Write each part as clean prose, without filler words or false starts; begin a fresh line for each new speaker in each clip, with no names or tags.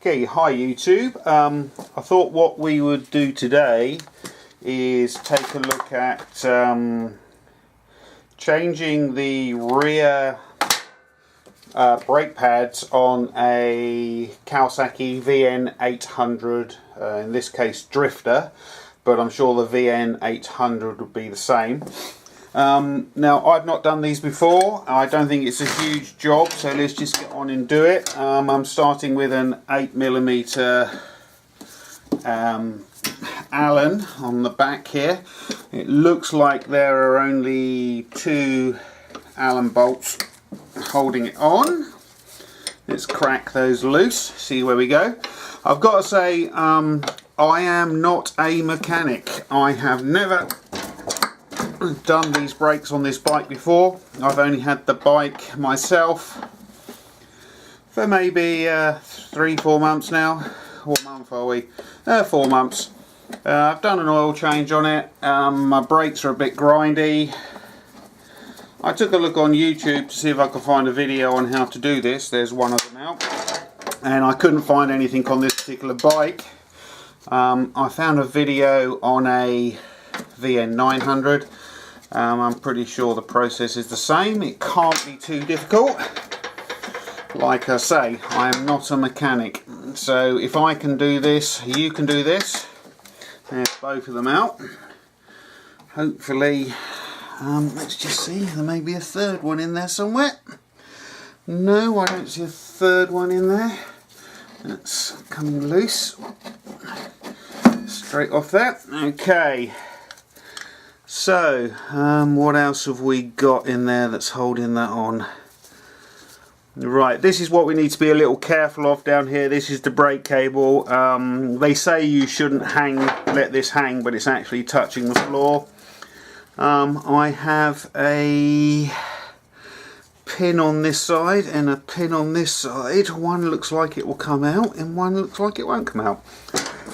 Okay, hi YouTube. I thought what we would do today is take a look at changing the rear brake pads on a Kawasaki VN800, in this case Drifter, but I'm sure the VN800 would be the same. Now, I've not done these before. I don't think it's a huge job, so let's just get on and do it. I'm starting with an 8mm Allen on the back here. It looks like there are only 2 Allen bolts holding it on. Let's crack those loose, see where we go. I've got to say, I am not a mechanic. I have never done these brakes on this bike before. I've only had the bike myself for maybe 3-4 months now. What month are we? 4 months. I've done an oil change on it. My brakes are a bit grindy. I took a look on YouTube to see if I could find a video on how to do this. There's one of them out, and I couldn't find anything on this particular bike. I found a video on a VN900. I'm pretty sure the process is the same. It can't be too difficult. Like I say, I am not a mechanic, so if I can do this, you can do this. There's both of them out. Hopefully, let's just see, there may be a third one in there somewhere. No, I don't see a third one in there. That's coming loose. Straight off that. Okay. So, what else have we got in there that's holding that on? Right, this is what we need to be a little careful of down here. This is the brake cable. They say you shouldn't let this hang, but it's actually touching the floor. I have a pin on this side and a pin on this side. One looks like it will come out and one looks like it won't come out.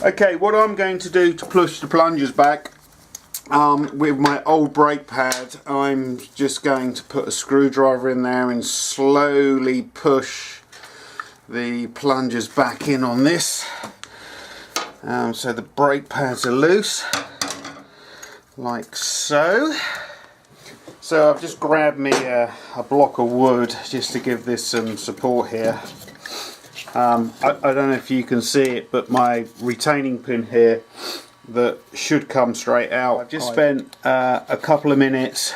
Okay, what I'm going to do to push the plungers back, with my old brake pad, I'm just going to put a screwdriver in there and slowly push the plungers back in on this, so the brake pads are loose, like so. So I've just grabbed me a block of wood just to give this some support here. I don't know if you can see it, but my retaining pin here that should come straight out. I've just spent a couple of minutes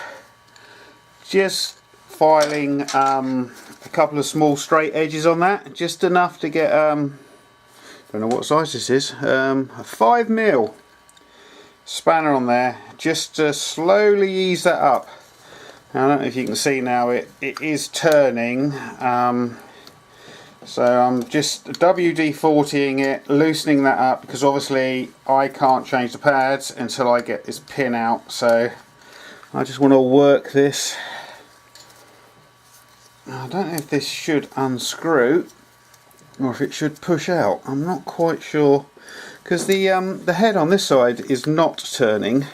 just filing a couple of small straight edges on that, just enough to get, don't know what size this is, a 5mm spanner on there, just to slowly ease that up. Now, I don't know if you can see now, it is turning. So I'm just WD-40ing it, loosening that up, because obviously I can't change the pads until I get this pin out. So I just want to work this. I don't know if this should unscrew or if it should push out. I'm not quite sure, because the head on this side is not turning.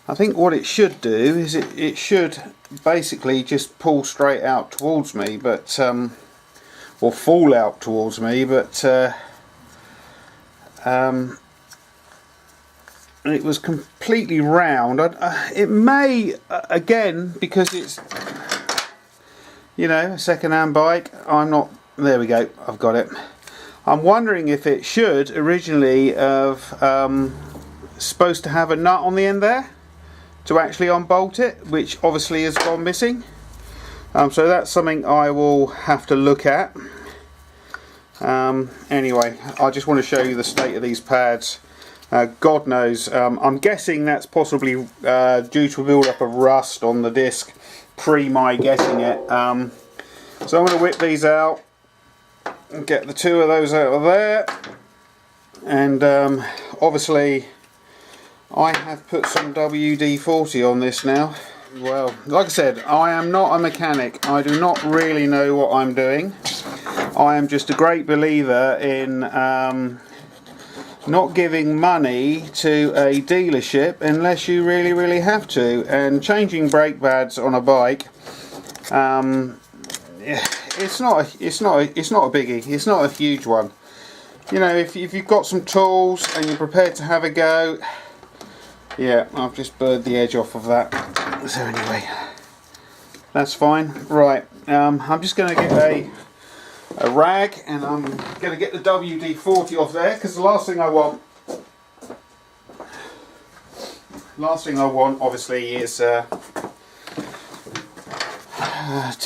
I think what it should do is it should basically just pull straight out towards me, but or fall out towards me, but it was completely round. It may, again, because it's, you know, a second-hand bike, I'm not, there we go, I've got it. I'm wondering if it should originally have supposed to have a nut on the end there to actually unbolt it, which obviously has gone missing. So that's something I will have to look at. Anyway, I just want to show you the state of these pads. God knows, I'm guessing that's possibly due to a build-up of rust on the disc pre my getting it. So I'm going to whip these out and get the 2 of those out of there. And obviously I have put some WD-40 on this now. Well, like I said, I am not a mechanic. I do not really know what I'm doing. I am just a great believer in not giving money to a dealership unless you really have to. And changing brake pads on a bike, it's not a biggie. It's not a huge one. you know, if you've got some tools and you're prepared to have a go, yeah, I've just burred the edge off of that. So anyway, that's fine. Right, I'm just going to get a rag, and I'm going to get the WD-40 off there, because the last thing I want obviously is to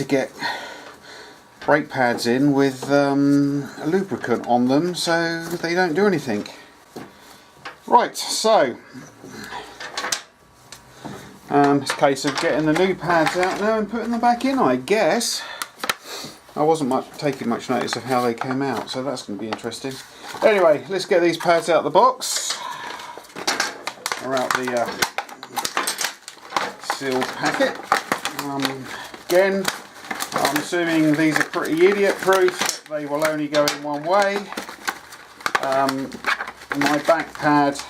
get brake pads in with a lubricant on them so they don't do anything. Right, so it's a case of getting the new pads out now and putting them back in, I guess. I wasn't taking much notice of how they came out, so that's going to be interesting. Anyway, let's get these pads out of the box, or out the sealed packet. Again, I'm assuming these are pretty idiot proof. They will only go in one way. My back pad,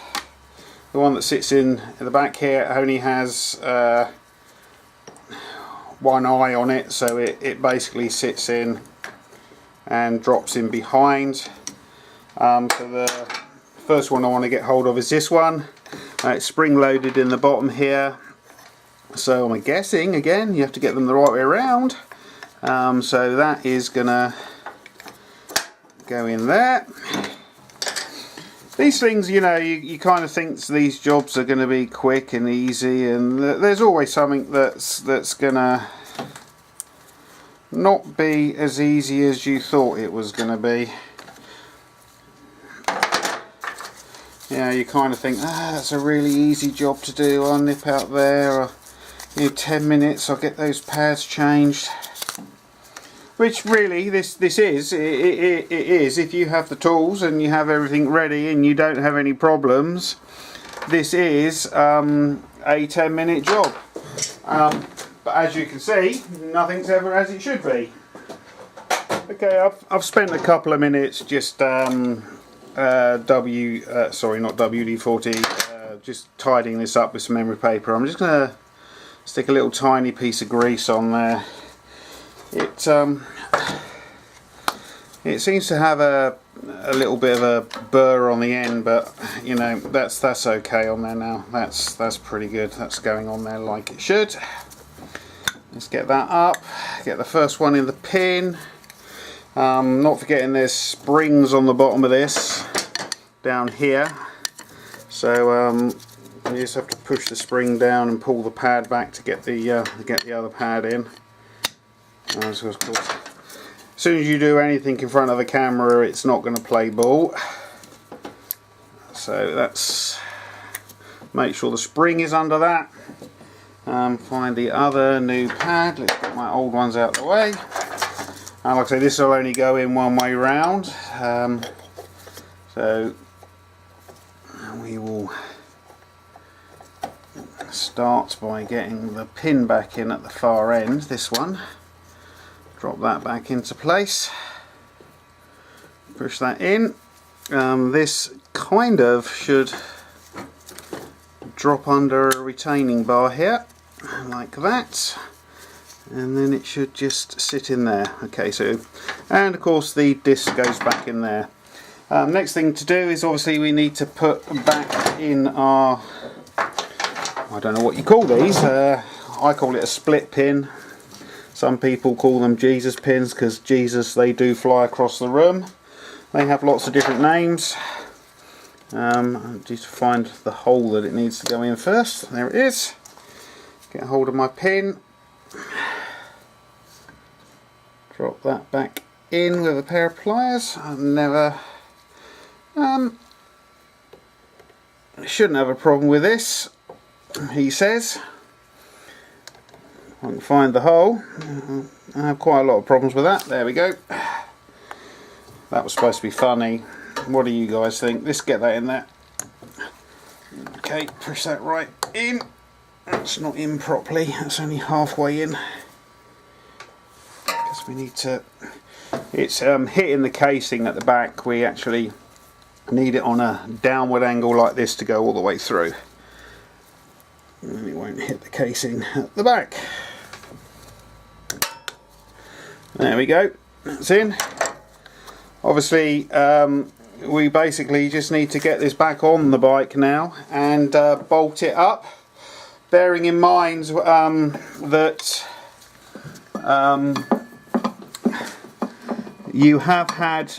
the one that sits in the back here, only has one eye on it, so it basically sits in and drops in behind. So the first one I want to get hold of is this one. It's spring loaded in the bottom here, so I'm guessing again you have to get them the right way around. So that is gonna go in there. These things, you know, you kind of think these jobs are going to be quick and easy, and there's always something that's gonna not be as easy as you thought it was going to be. You know, you kind of think, that's a really easy job to do. I'll nip out there, or 10 minutes, I'll get those pads changed. Which really, this is, it is, if you have the tools and you have everything ready and you don't have any problems, this is a 10-minute job. But as you can see, nothing's ever as it should be. Okay, I've spent a couple of minutes just not WD-40, just tidying this up with some emery paper. I'm just going to stick a little tiny piece of grease on there. It seems to have a little bit of a burr on the end, but you know, that's okay on there now. That's pretty good. That's going on there like it should. Let's get that up. Get the first one in the pin. Not forgetting there's springs on the bottom of this down here. So you just have to push the spring down and pull the pad back to get the other pad in. So of course, as soon as you do anything in front of the camera, it's not going to play ball. So that's, make sure the spring is under that. Find the other new pad. Let's get my old ones out of the way. And like I say, this will only go in one way round. So we will start by getting the pin back in at the far end, this one. Drop that back into place, push that in. This kind of should drop under a retaining bar here, like that, and then it should just sit in there. Okay, so, and of course the disc goes back in there. Next thing to do is obviously we need to put back in our, I don't know what you call these, I call it a split pin. Some people call them Jesus pins, because Jesus, they do fly across the room. They have lots of different names. I need to find the hole that it needs to go in first. There it is. Get hold of my pin. Drop that back in with a pair of pliers. I've never... shouldn't have a problem with this, he says. I can find the hole. I have quite a lot of problems with that. There we go. That was supposed to be funny. What do you guys think? Let's get that in there. Okay, push that right in. That's not in properly. That's only halfway in. Because we need to... It's hitting the casing at the back. We actually need it on a downward angle like this to go all the way through. And it won't hit the casing at the back. There we go, that's in. Obviously we basically just need to get this back on the bike now and bolt it up, bearing in mind that you have had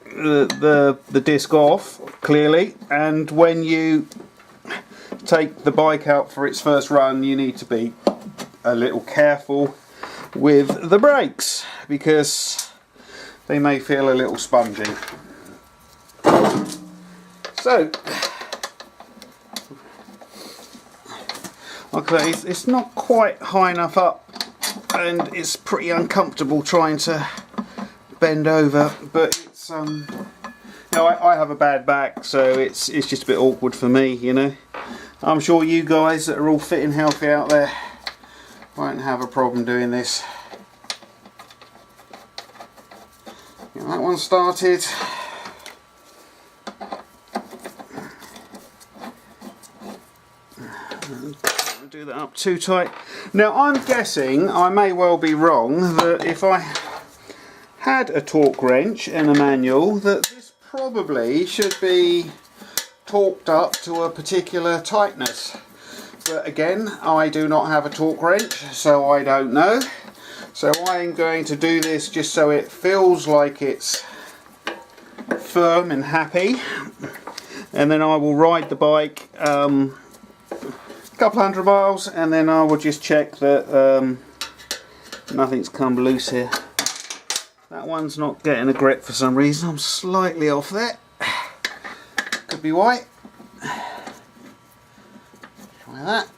the disc off clearly, and when you take the bike out for its first run you need to be a little careful with the brakes because they may feel a little spongy. So, okay, it's not quite high enough up and it's pretty uncomfortable trying to bend over, but it's you know, I have a bad back, so it's just a bit awkward for me, you know. I'm sure you guys that are all fit and healthy out there won't have a problem doing this. Get that one started. Don't do that up too tight. Now I'm guessing, I may well be wrong, that if I had a torque wrench and a manual, that this probably should be torqued up to a particular tightness. But again, I do not have a torque wrench, so I don't know. So I'm going to do this just so it feels like it's firm and happy, and then I will ride the bike a couple hundred miles, and then I will just check that nothing's come loose here. That one's not getting a grip for some reason. I'm slightly off there. Could be why. Try that.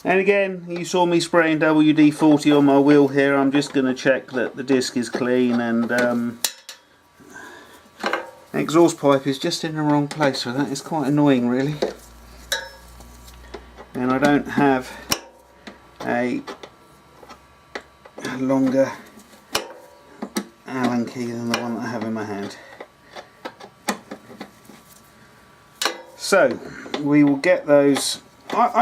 And again, you saw me spraying WD-40 on my wheel here. I'm just going to check that the disc is clean, and exhaust pipe is just in the wrong place for that. It's quite annoying really. And I don't have a longer Allen key than the one that I have in my hand. So we will get those.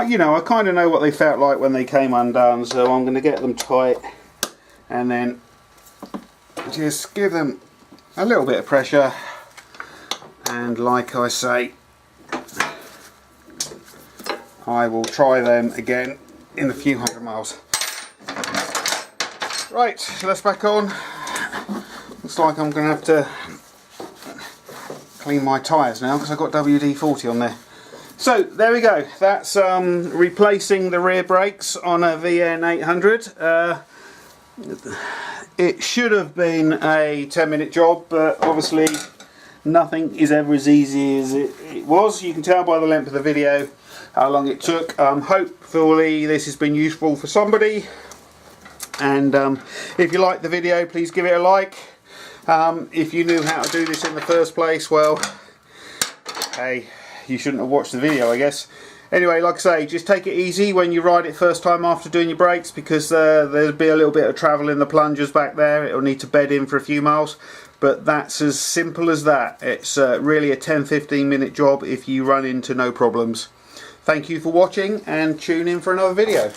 You know, I kind of know what they felt like when they came undone, so I'm going to get them tight and then just give them a little bit of pressure, and like I say, I will try them again in a few hundred miles. Right, so that's back on. Looks like I'm going to have to clean my tyres now because I've got WD-40 on there. So there we go, that's replacing the rear brakes on a VN 800. It should have been a 10-minute job, but obviously nothing is ever as easy as it was. You can tell by the length of the video how long it took. Hopefully this has been useful for somebody, and if you like the video, please give it a like. If you knew how to do this in the first place, well, hey, you shouldn't have watched the video, I guess. Anyway, like I say, just take it easy when you ride it first time after doing your brakes, because there'll be a little bit of travel in the plungers back there. It'll need to bed in for a few miles, but that's as simple as that. It's really a 10-15 minute job if you run into no problems. Thank you for watching, and tune in for another video.